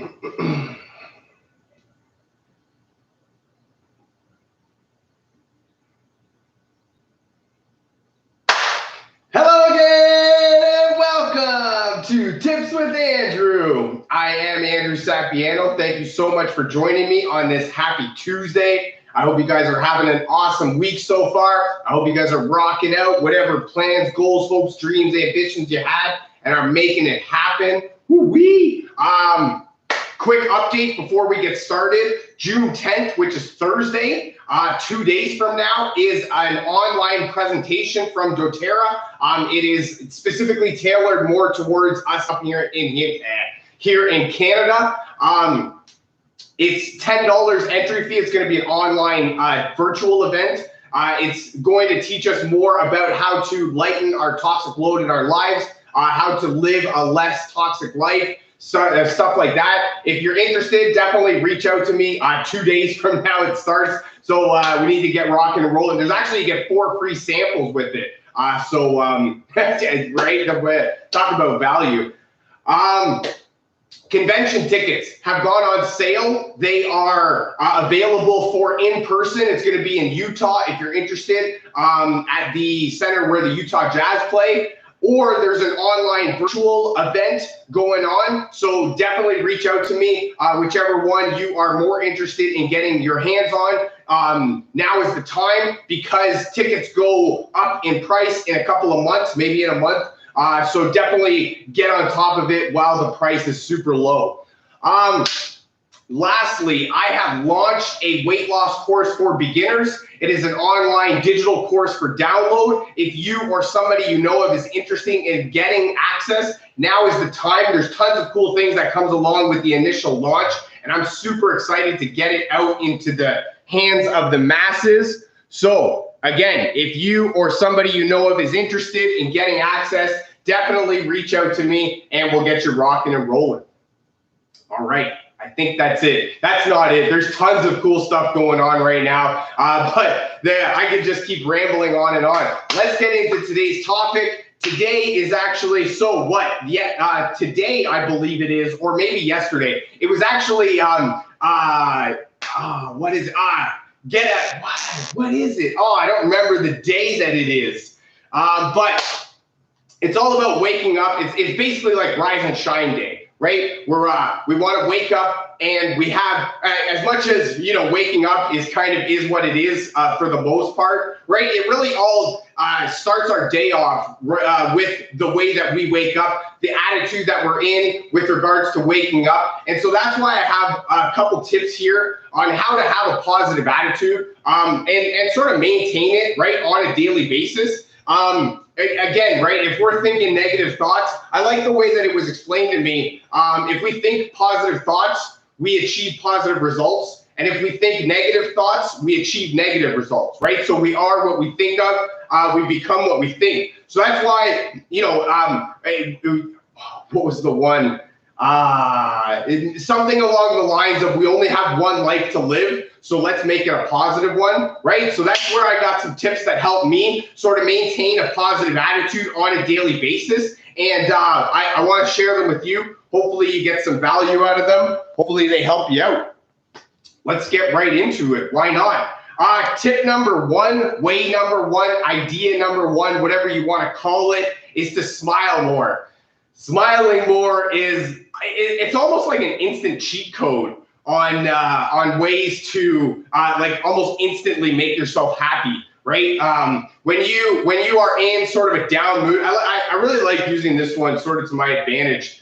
Hello again, and welcome to Tips with Andrew. I am Andrew Sapiano. Thank you so much for joining me on this happy Tuesday. I hope you guys are having an awesome week so far. I hope you guys are rocking out whatever plans, goals, hopes, dreams, ambitions you had and are making it happen. Woo-wee! Quick update before we get started. June 10th, which is Thursday, 2 days from now, is an online presentation from doTERRA. It is specifically tailored more towards us up here in Canada. It's $10 entry fee. It's going to be an online virtual event. It's going to teach us more about how to lighten our toxic load in our lives, how to live a less toxic life, stuff like that. If you're interested, definitely reach out to me. 2 days from now it starts, so we need to get rocking and rolling. There's actually, you get 4 free samples with it. Right, talk about value. Convention tickets have gone on sale. They are available for in-person. It's going to be in Utah if you're interested, at the center where the Utah Jazz play. Or there's an online virtual event going on. So definitely reach out to me, whichever one you are more interested in getting your hands on. Now is the time, because tickets go up in price in a couple of months, maybe in a month. So definitely get on top of it while the price is super low. Lastly, I have launched a weight loss course for beginners. It is an online digital course for download. If you or somebody you know of is interested in getting access, now is the time. There's tons of cool things that comes along with the initial launch, and I'm super excited to get it out into the hands of the masses. So again, if you or somebody you know of is interested in getting access, definitely reach out to me and we'll get you rocking and rolling. All right. I think that's it. That's not it. There's tons of cool stuff going on right now, but I could just keep rambling on and on. Let's get into today's topic. Today is actually, so what? Yeah, today I believe it is, or maybe yesterday. It was actually, what is it? What is it? Oh, I don't remember the day that it is, but it's all about waking up. It's basically like Rise and Shine Day. Right? We want to wake up, and we have, as much as, waking up is what it is for the most part, right? It really all starts our day off with the way that we wake up, the attitude that we're in with regards to waking up. And so that's why I have a couple tips here on how to have a positive attitude and sort of maintain it, right, on a daily basis. Again, right, if we're thinking negative thoughts, I like the way that it was explained to me. If we think positive thoughts, we achieve positive results. And if we think negative thoughts, we achieve negative results, right? So we are what we think of, we become what we think. So that's why, what was the one? Something along the lines of, we only have one life to live, so let's make it a positive one, right? So that's where I got some tips that help me sort of maintain a positive attitude on a daily basis. And I want to share them with you. Hopefully you get some value out of them. Hopefully they help you out. Let's get right into it. Why not? Tip number one, way number one, idea number one, whatever you want to call it, is to smile more. Smiling more it's almost like an instant cheat code on ways to like almost instantly make yourself happy, right? When you are in sort of a down mood, I really like using this one sort of to my advantage,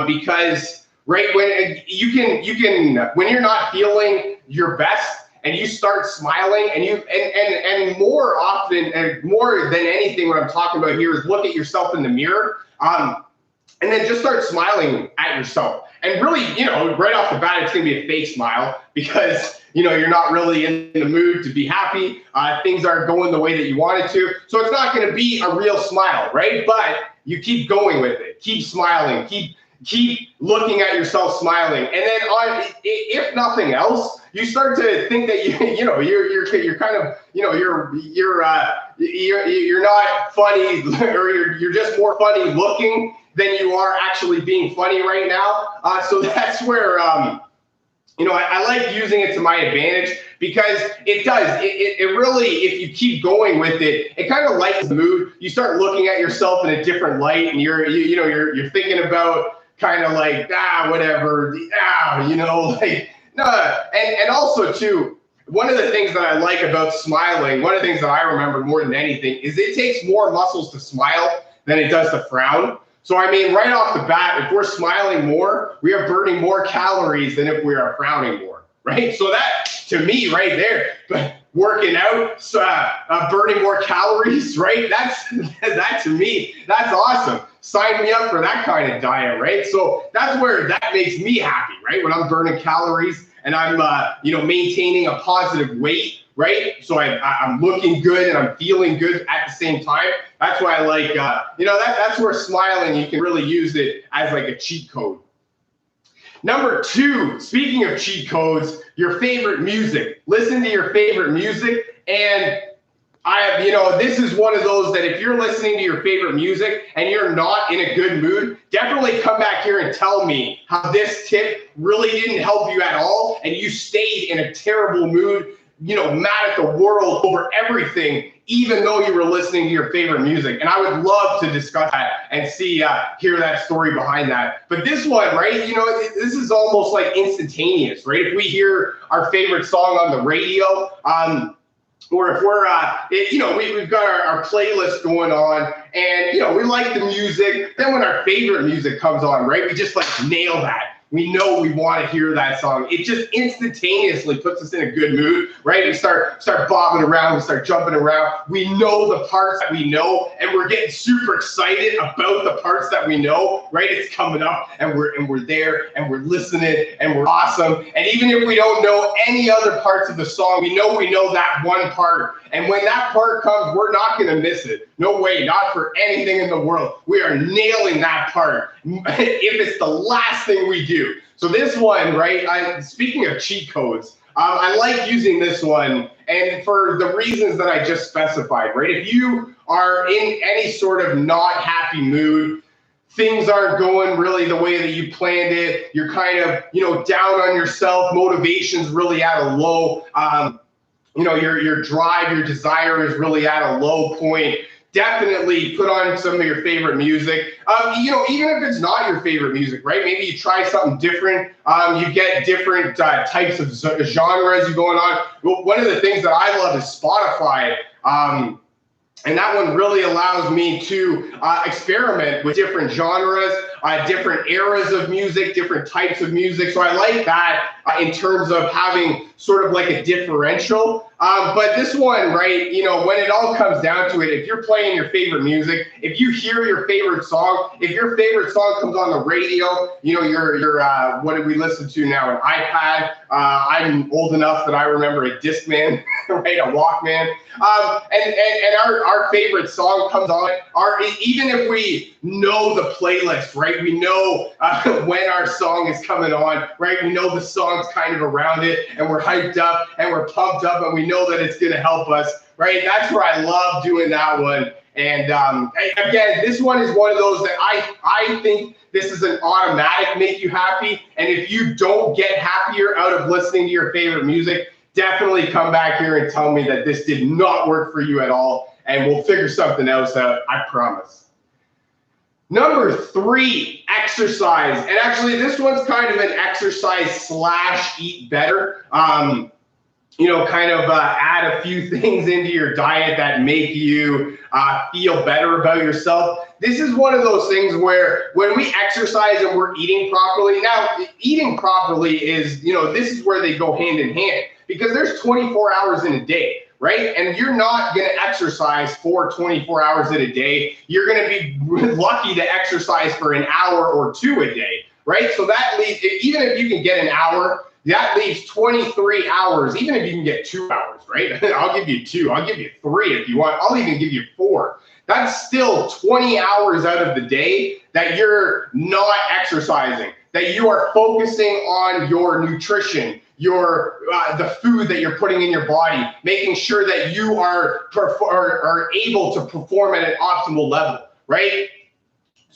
because right when when you're not feeling your best and you start smiling, and more often and more than anything, what I'm talking about here is look at yourself in the mirror. And then just start smiling at yourself. And really, right off the bat, it's going to be a fake smile, because, you're not really in the mood to be happy. Things aren't going the way that you wanted to. So it's not going to be a real smile, right? But you keep going with it. Keep smiling. Keep looking at yourself smiling. And then if nothing else, you start to think that you're kind of, you're not funny, or you're just more funny looking than you are actually being funny right now. So that's where, I like using it to my advantage, because it does. It really, if you keep going with it, it kind of lightens the mood. You start looking at yourself in a different light, and you're thinking about kind of like, whatever, like, no. And also too, one of the things that I like about smiling, one of the things that I remember more than anything, is it takes more muscles to smile than it does to frown. So I mean, right off the bat, if we're smiling more, we are burning more calories than if we are frowning more, right? So that, to me, right there, but working out, burning more calories, right? That to me, that's awesome. Sign me up for that kind of diet, right? So that's where that makes me happy, right? When I'm burning calories and I'm, maintaining a positive weight, right? So I'm looking good and I'm feeling good at the same time. That's why I like, that's where smiling, you can really use it as like a cheat code. Number 2, speaking of cheat codes, your favorite music. Listen to your favorite music. And this is one of those that if you're listening to your favorite music and you're not in a good mood, definitely come back here and tell me how this tip really didn't help you at all and you stayed in a terrible mood, mad at the world over everything, even though you were listening to your favorite music. And I would love to discuss that and hear that story behind that. But this one, right, this is almost like instantaneous, right? If we hear our favorite song on the radio, or if we're, we've got our playlist going on and, we like the music. Then when our favorite music comes on, right, we just like nail that. We know we want to hear that song. It just instantaneously puts us in a good mood, right? We start bobbing around, we start jumping around. We know the parts that we know, and we're getting super excited about the parts that we know, right? It's coming up, and we're there, and we're listening, and we're awesome. And even if we don't know any other parts of the song, we know that one part. And when that part comes, we're not going to miss it. No way, not for anything in the world. We are nailing that part if it's the last thing we do. So this one, right, speaking of cheat codes, I like using this one, and for the reasons that I just specified, right? If you are in any sort of not happy mood, things aren't going really the way that you planned it, you're kind of, down on yourself, motivation's really at a low, your drive, your desire is really at a low point, definitely put on some of your favorite music. Even if it's not your favorite music, right? Maybe you try something different. You get different types of genres going on. Well, one of the things that I love is Spotify. And that one really allows me to experiment with different genres, different eras of music, different types of music. So I like that in terms of having sort of like a differential. But this one, right, when it all comes down to it, if you're playing your favorite music, if you hear your favorite song, if your favorite song comes on the radio, your what did we listen to now? An iPad. I'm old enough that I remember a Discman, right, a Walkman. And our favorite song comes on. Even if we know the playlist, right, we know when our song is coming on, right, we know the song's kind of around it, and we're hyped up and we're pumped up, and we know that it's going to help us, right? That's where I love doing that one. And again, this one is one of those that I think this is an automatic make you happy. And if you don't get happier out of listening to your favorite music, definitely come back here and tell me that this did not work for you at all, and we'll figure something else out, I promise. Number 3, exercise. And actually, this one's kind of an exercise / eat better. Add a few things into your diet that make you feel better about yourself. This is one of those things where when we exercise and we're eating properly, now eating properly is, this is where they go hand in hand, because there's 24 hours in a day, right? And you're not going to exercise for 24 hours in a day. You're going to be lucky to exercise for an hour or 2 a day, right? So that leaves, even if you can get an hour, that leaves 23 hours, even if you can get 2 hours, right? I'll give you 2, I'll give you 3 if you want, I'll even give you 4. That's still 20 hours out of the day that you're not exercising, that you are focusing on your nutrition, the food that you're putting in your body, making sure that you are able to perform at an optimal level, right?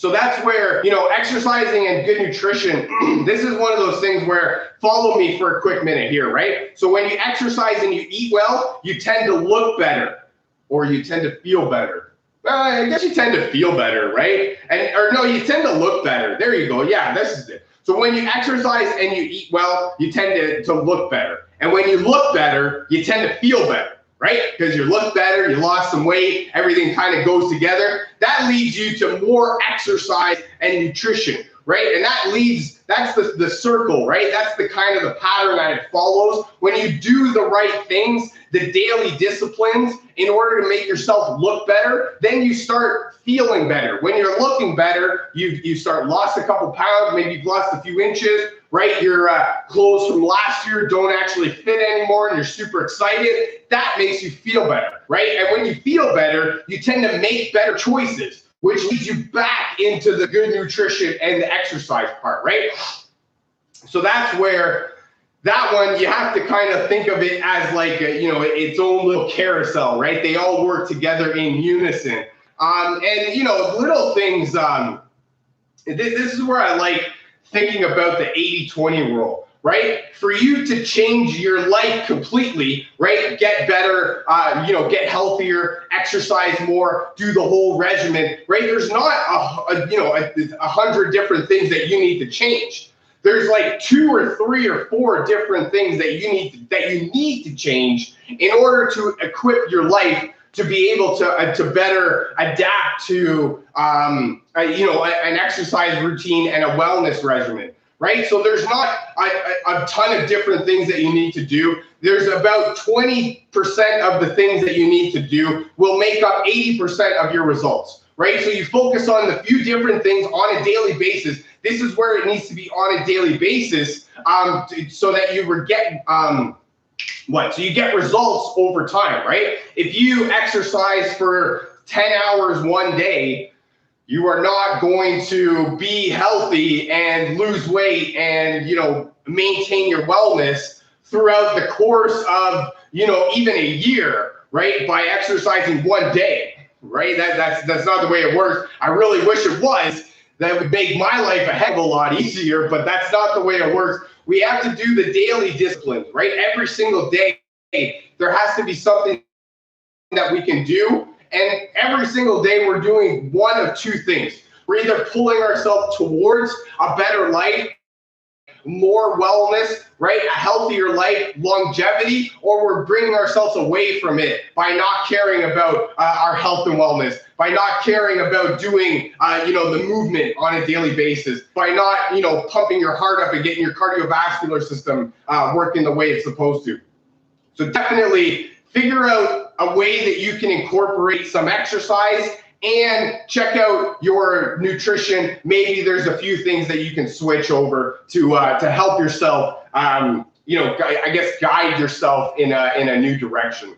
So that's where, you know, exercising and good nutrition, this is one of those things where, follow me for a quick minute here, right? So when you exercise and you eat well, you tend to look better, or you tend to feel better. Well, I guess you tend to feel better, right? Or no, you tend to look better. There you go. Yeah, this is it. So when you exercise and you eat well, you tend to look better. And when you look better, you tend to feel better, right? Because you look better, you lost some weight, everything kind of goes together. That leads you to more exercise and nutrition, right? And that's the circle, right? That's the kind of the pattern that it follows. When you do the right things, the daily disciplines, in order to make yourself look better, then you start feeling better. When you're looking better, you start lost a couple pounds, maybe you've lost a few inches, right? Your clothes from last year don't actually fit anymore and you're super excited. That makes you feel better, right? And when you feel better, you tend to make better choices, which leads you back into the good nutrition and the exercise part, right? So that's where that one, you have to kind of think of it as like, its own little carousel, right? They all work together in unison. And, little things, this is where I like thinking about the 80-20 rule, right? For you to change your life completely, right? Get better, get healthier, exercise more, do the whole regimen, right? There's not 100 different things that you need to change. There's like 2 or 3 or 4 different things that you need to change in order to equip your life to be able to better adapt to an exercise routine and a wellness regimen, right? So there's not a ton of different things that you need to do. There's about 20% of the things that you need to do will make up 80% of your results, right? So you focus on the few different things on a daily basis. This is where it needs to be on a daily basis, so that you get so you get results over time, right? If you exercise for 10 hours one day, you are not going to be healthy and lose weight and maintain your wellness throughout the course of even a year, right? By exercising one day, right? That's not the way it works. I really wish it was. That would make my life a heck of a lot easier, but that's not the way it works. We have to do the daily disciplines, right? Every single day, there has to be something that we can do. And every single day, we're doing one of 2 things. We're either pulling ourselves towards a better life, more wellness, right? A healthier life, longevity, or we're bringing ourselves away from it by not caring about our health and wellness, by not caring about doing, the movement on a daily basis, by not, pumping your heart up and getting your cardiovascular system working the way it's supposed to. So definitely figure out a way that you can incorporate some exercise and check out your nutrition. Maybe there's a few things that you can switch over to help yourself, I guess guide yourself in a new direction.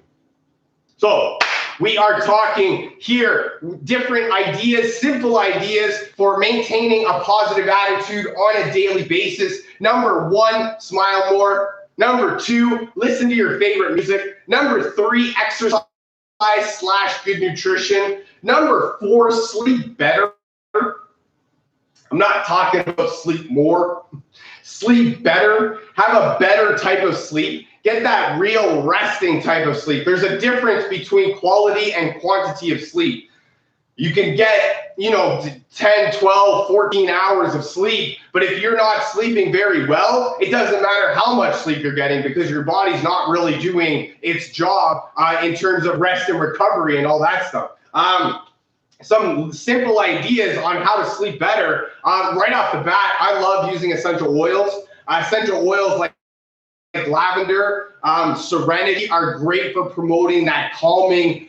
So we are talking here different ideas, simple ideas for maintaining a positive attitude on a daily basis. Number 1, smile more. Number 2, listen to your favorite music. Number 3, exercise / good nutrition. Number 4, sleep better. I'm not talking about sleep more. Sleep better. Have a better type of sleep. Get that real resting type of sleep. There's a difference between quality and quantity of sleep. You can get, 10, 12, 14 hours of sleep, but if you're not sleeping very well, it doesn't matter how much sleep you're getting because your body's not really doing its job in terms of rest and recovery and all that stuff. Some simple ideas on how to sleep better. Right off the bat, I love using essential oils. Essential oils like lavender, serenity are great for promoting that calming,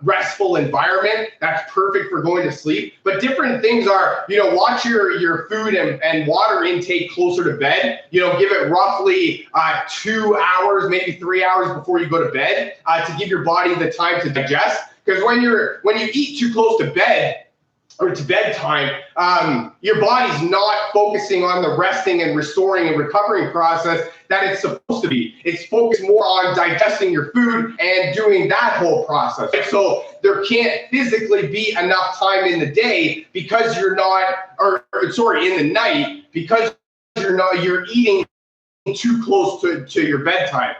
restful environment. That's perfect for going to sleep. But different things are, watch your food and water intake closer to bed. Give it roughly 2 hours, maybe 3 hours before you go to bed to give your body the time to digest. Because when you eat too close to bed, or to bedtime, your body's not focusing on the resting and restoring and recovering process that it's supposed to be. It's focused more on digesting your food and doing that whole process. So there can't physically be enough time in the day because you're not, in the night, because you're eating too close to your bedtime.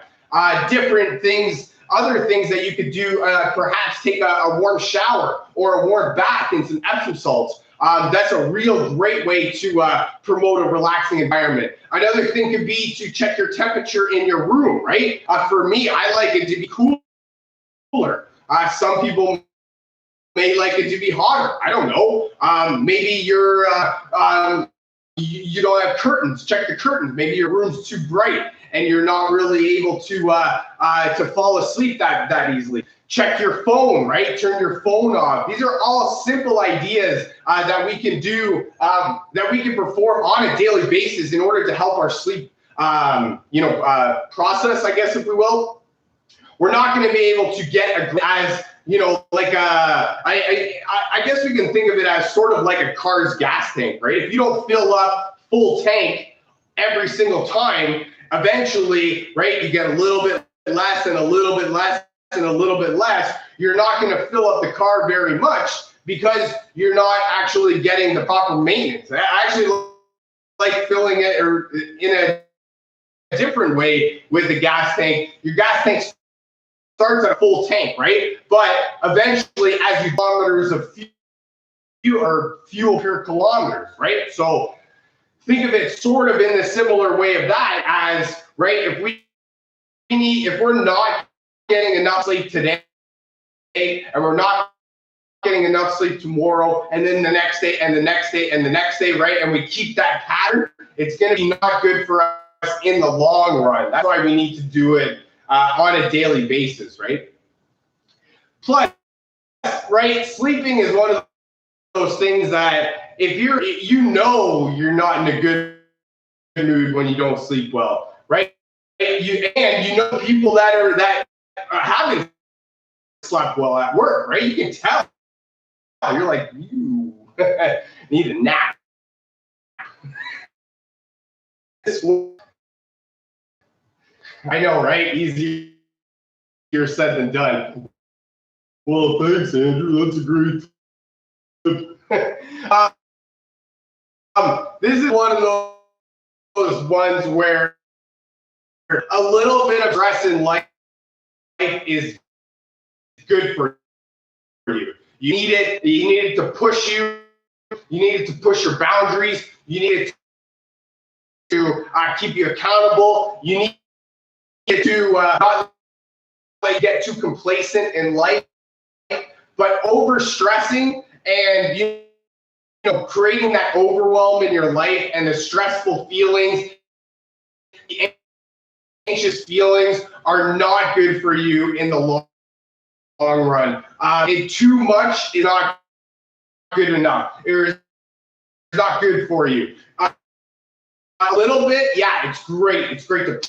Different things, other things that you could do, perhaps take a warm shower or a warm bath in some Epsom salts. That's a real great way to promote a relaxing environment. Another thing could be to check your temperature in your room, right? For me, I like it to be cooler. Some people may like it to be hotter. I don't know. Maybe you don't have curtains. Check the curtains. Maybe your room's too bright and you're not really able to fall asleep that easily. Check your phone, right? Turn your phone off. These are all simple ideas that we can do, that we can perform on a daily basis in order to help our sleep, process, I guess, if we will. We're not going to be able to get I guess we can think of it as sort of like a car's gas tank, right? If you don't fill up full tank every single time, eventually, right, you get a little bit less and a little bit less and a little bit less. You're not going to fill up the car very much because you're not actually getting the proper maintenance. I actually like filling it or in a different way with the gas tank. Your gas tank starts at a full tank, right? But eventually, as you kilometers of fuel per kilometers, right? So think of it sort of in the similar way of that as, right, if we're not getting enough sleep today and we're not getting enough sleep tomorrow and then the next day and the next day and the next day, right, and we keep that pattern, it's going to be not good for us in the long run. That's why we need to do it on a daily basis, right? Plus, right, sleeping is one of those things that if you're not in a good mood when you don't sleep well, right? You know people that haven't slept well at work, right? You can tell. You're like, you need a nap. I know, right? Easier said than done. Well, thanks, Andrew. That's a great tip. This is one of those ones where a little bit of stress in life is good for you. You need it. You need it to push you. You need it to push your boundaries. You need it to keep you accountable. You need it to not get too complacent in life. But overstressing and creating that overwhelm in your life and the stressful feelings, the anxious feelings are not good for you in the long run. Too much is not good enough. It's not good for you. A little bit, yeah, it's great. It's great to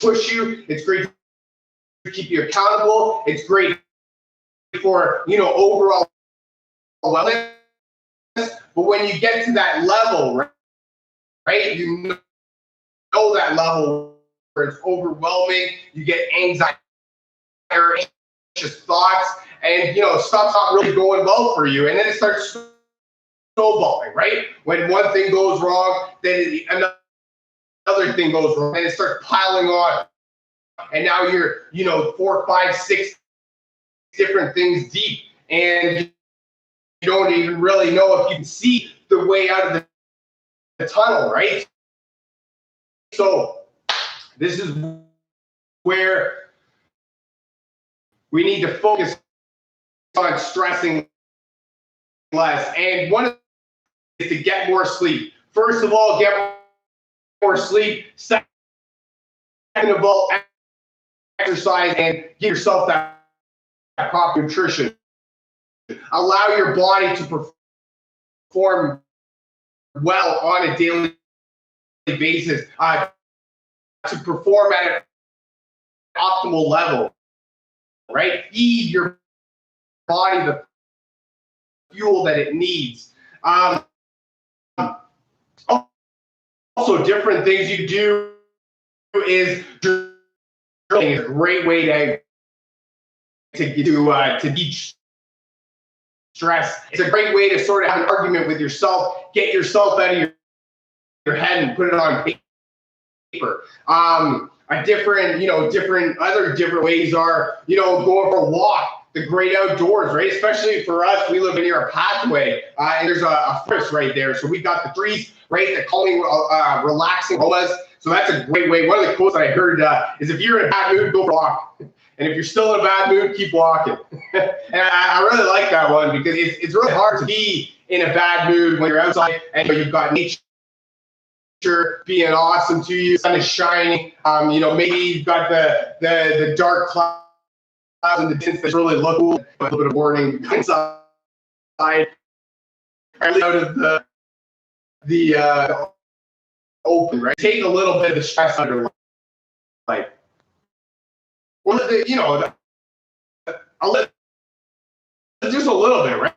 push you. It's great to keep you accountable. It's great for overall wellness. But when you get to that level, right, you know that level where it's overwhelming, you get anxiety, anxious thoughts, and stuff's not really going well for you, and then it starts snowballing, right? When one thing goes wrong, then another thing goes wrong, and it starts piling on, and now you're 4, 5, 6 different things deep, and you don't even really know if you can see the way out of the tunnel, right? So this is where we need to focus on stressing less. And one of is to get more sleep. First of all, get more sleep. Second of all, exercise and give yourself that proper nutrition. Allow your body to perform well on a daily basis, to perform at an optimal level, right? Feed your body the fuel that it needs. Also, different things you do is drilling is a great way to de-stress. It's a great way to sort of have an argument with yourself, get yourself out of your head and put it on paper. Different ways are, going for a walk, the great outdoors, right? Especially for us, we live near a pathway, and there's a forest right there. So we got the trees, right? The calming, relaxing aromas. So that's a great way. One of the quotes that I heard is, if you're in a bad mood, go for a walk. And if you're still in a bad mood, keep walking. And I really like that one, because it's really hard to be in a bad mood when you're outside and you've got nature being awesome to you, sun is shining. Maybe you've got the dark clouds in the distance that really look cool, but a little bit of warning inside, out of the open, right? Take a little bit of the stress out of your life. Well, just a little bit, right?